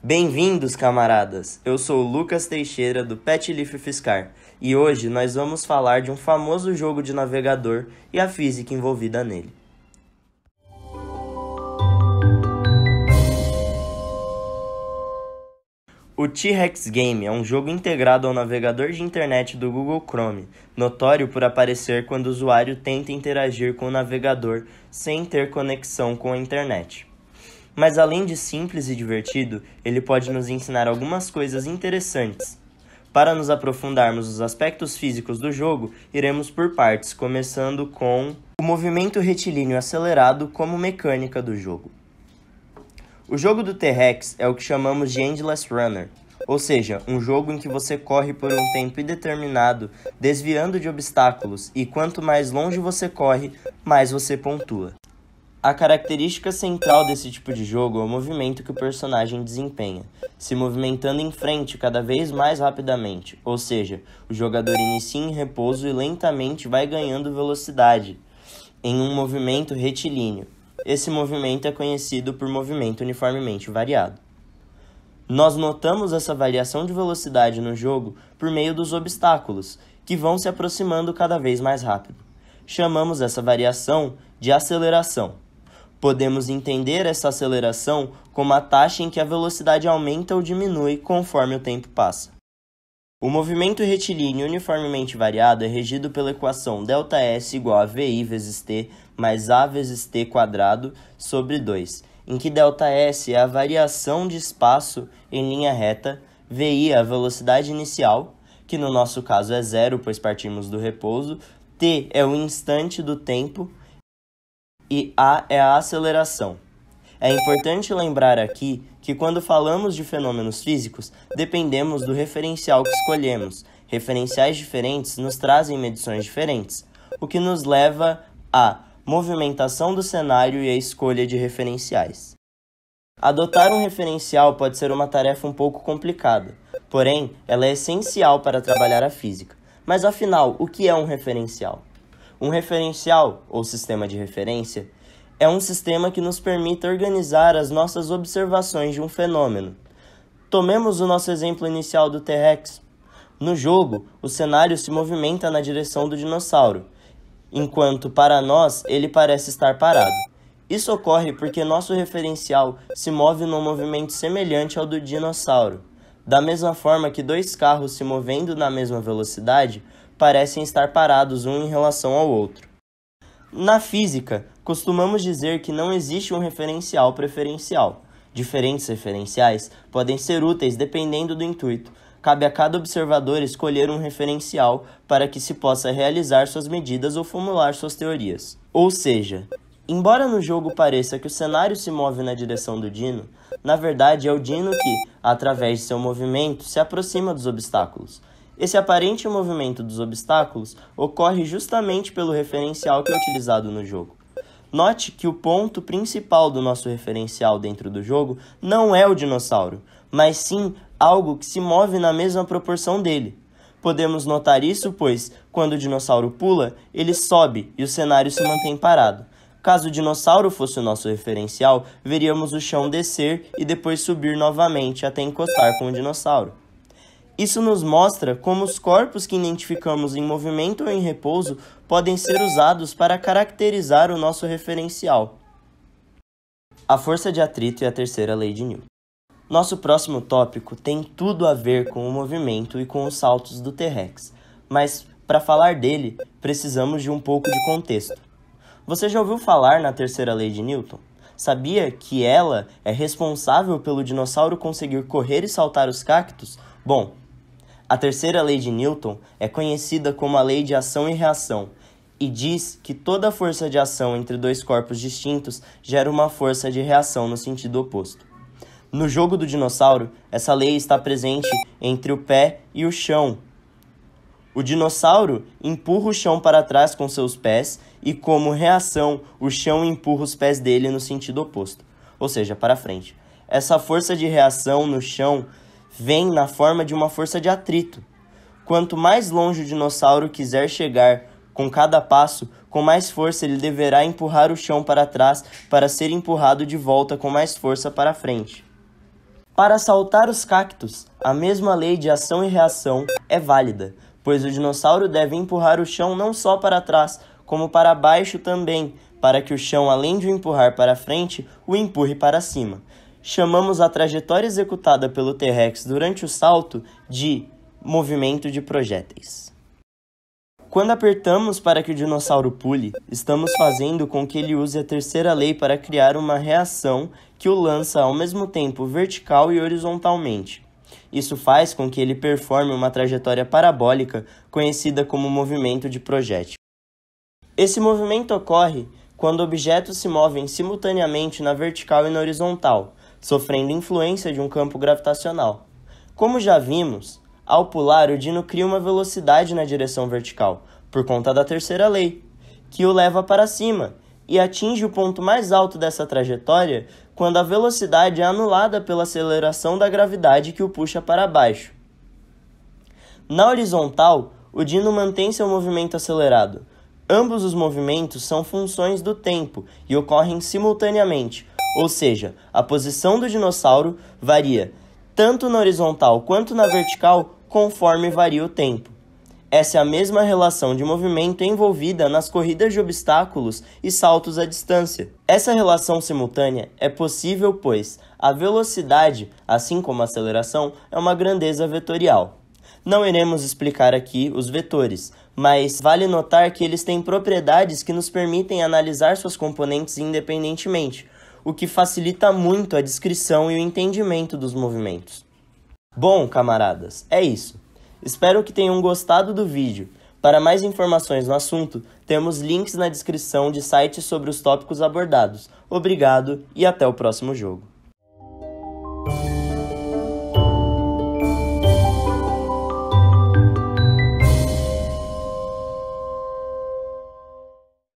Bem-vindos, camaradas! Eu sou o Lucas Teixeira, do Pet Leaf Fiscar, e hoje nós vamos falar de um famoso jogo de navegador e a física envolvida nele. O T-Rex Game é um jogo integrado ao navegador de internet do Google Chrome, notório por aparecer quando o usuário tenta interagir com o navegador sem ter conexão com a internet. Mas além de simples e divertido, ele pode nos ensinar algumas coisas interessantes. Para nos aprofundarmos nos aspectos físicos do jogo, iremos por partes, começando com o movimento retilíneo acelerado como mecânica do jogo. O jogo do T-Rex é o que chamamos de Endless Runner, ou seja, um jogo em que você corre por um tempo indeterminado, desviando de obstáculos, e quanto mais longe você corre, mais você pontua. A característica central desse tipo de jogo é o movimento que o personagem desempenha, se movimentando em frente cada vez mais rapidamente, ou seja, o jogador inicia em repouso e lentamente vai ganhando velocidade, em um movimento retilíneo. Esse movimento é conhecido por movimento uniformemente variado. Nós notamos essa variação de velocidade no jogo por meio dos obstáculos, que vão se aproximando cada vez mais rápido. Chamamos essa variação de aceleração. Podemos entender essa aceleração como a taxa em que a velocidade aumenta ou diminui conforme o tempo passa. O movimento retilíneo uniformemente variado é regido pela equação ΔS igual a VI vezes T mais A vezes T quadrado sobre 2, em que ΔS é a variação de espaço em linha reta, VI é a velocidade inicial, que no nosso caso é zero, pois partimos do repouso, T é o instante do tempo, e A é a aceleração. É importante lembrar aqui que quando falamos de fenômenos físicos, dependemos do referencial que escolhemos. Referenciais diferentes nos trazem medições diferentes, o que nos leva à movimentação do cenário e à escolha de referenciais. Adotar um referencial pode ser uma tarefa um pouco complicada, porém, ela é essencial para trabalhar a física. Mas afinal, o que é um referencial? Um referencial, ou sistema de referência, é um sistema que nos permite organizar as nossas observações de um fenômeno. Tomemos o nosso exemplo inicial do T-Rex. No jogo, o cenário se movimenta na direção do dinossauro, enquanto para nós ele parece estar parado. Isso ocorre porque nosso referencial se move num movimento semelhante ao do dinossauro. Da mesma forma que dois carros se movendo na mesma velocidade, parecem estar parados um em relação ao outro. Na física, costumamos dizer que não existe um referencial preferencial. Diferentes referenciais podem ser úteis dependendo do intuito. Cabe a cada observador escolher um referencial para que se possa realizar suas medidas ou formular suas teorias. Ou seja, embora no jogo pareça que o cenário se move na direção do dino, na verdade é o dino que, através de seu movimento, se aproxima dos obstáculos. Esse aparente movimento dos obstáculos ocorre justamente pelo referencial que é utilizado no jogo. Note que o ponto principal do nosso referencial dentro do jogo não é o dinossauro, mas sim algo que se move na mesma proporção dele. Podemos notar isso pois, quando o dinossauro pula, ele sobe e o cenário se mantém parado. Caso o dinossauro fosse o nosso referencial, veríamos o chão descer e depois subir novamente até encostar com o dinossauro. Isso nos mostra como os corpos que identificamos em movimento ou em repouso podem ser usados para caracterizar o nosso referencial. A força de atrito e a terceira lei de Newton. Nosso próximo tópico tem tudo a ver com o movimento e com os saltos do T-Rex, mas para falar dele, precisamos de um pouco de contexto. Você já ouviu falar na terceira lei de Newton? Sabia que ela é responsável pelo dinossauro conseguir correr e saltar os cactos? Bom, a terceira lei de Newton é conhecida como a lei de ação e reação e diz que toda força de ação entre dois corpos distintos gera uma força de reação no sentido oposto. No jogo do dinossauro, essa lei está presente entre o pé e o chão. O dinossauro empurra o chão para trás com seus pés e, como reação, o chão empurra os pés dele no sentido oposto, ou seja, para frente. Essa força de reação no chão vem na forma de uma força de atrito. Quanto mais longe o dinossauro quiser chegar com cada passo, com mais força ele deverá empurrar o chão para trás para ser empurrado de volta com mais força para frente. Para saltar os cactos, a mesma lei de ação e reação é válida, pois o dinossauro deve empurrar o chão não só para trás, como para baixo também, para que o chão, além de o empurrar para frente, o empurre para cima. Chamamos a trajetória executada pelo T-Rex durante o salto de movimento de projéteis. Quando apertamos para que o dinossauro pule, estamos fazendo com que ele use a terceira lei para criar uma reação que o lança ao mesmo tempo vertical e horizontalmente. Isso faz com que ele performe uma trajetória parabólica conhecida como movimento de projétil. Esse movimento ocorre quando objetos se movem simultaneamente na vertical e na horizontal, sofrendo influência de um campo gravitacional. Como já vimos, ao pular, o dino cria uma velocidade na direção vertical, por conta da terceira lei, que o leva para cima, e atinge o ponto mais alto dessa trajetória quando a velocidade é anulada pela aceleração da gravidade que o puxa para baixo. Na horizontal, o dino mantém seu movimento acelerado. Ambos os movimentos são funções do tempo e ocorrem simultaneamente, ou seja, a posição do dinossauro varia tanto na horizontal quanto na vertical conforme varia o tempo. Essa é a mesma relação de movimento envolvida nas corridas de obstáculos e saltos à distância. Essa relação simultânea é possível pois a velocidade, assim como a aceleração, é uma grandeza vetorial. Não iremos explicar aqui os vetores, mas vale notar que eles têm propriedades que nos permitem analisar suas componentes independentemente, o que facilita muito a descrição e o entendimento dos movimentos. Bom, camaradas, é isso. Espero que tenham gostado do vídeo. Para mais informações no assunto, temos links na descrição de sites sobre os tópicos abordados. Obrigado e até o próximo jogo.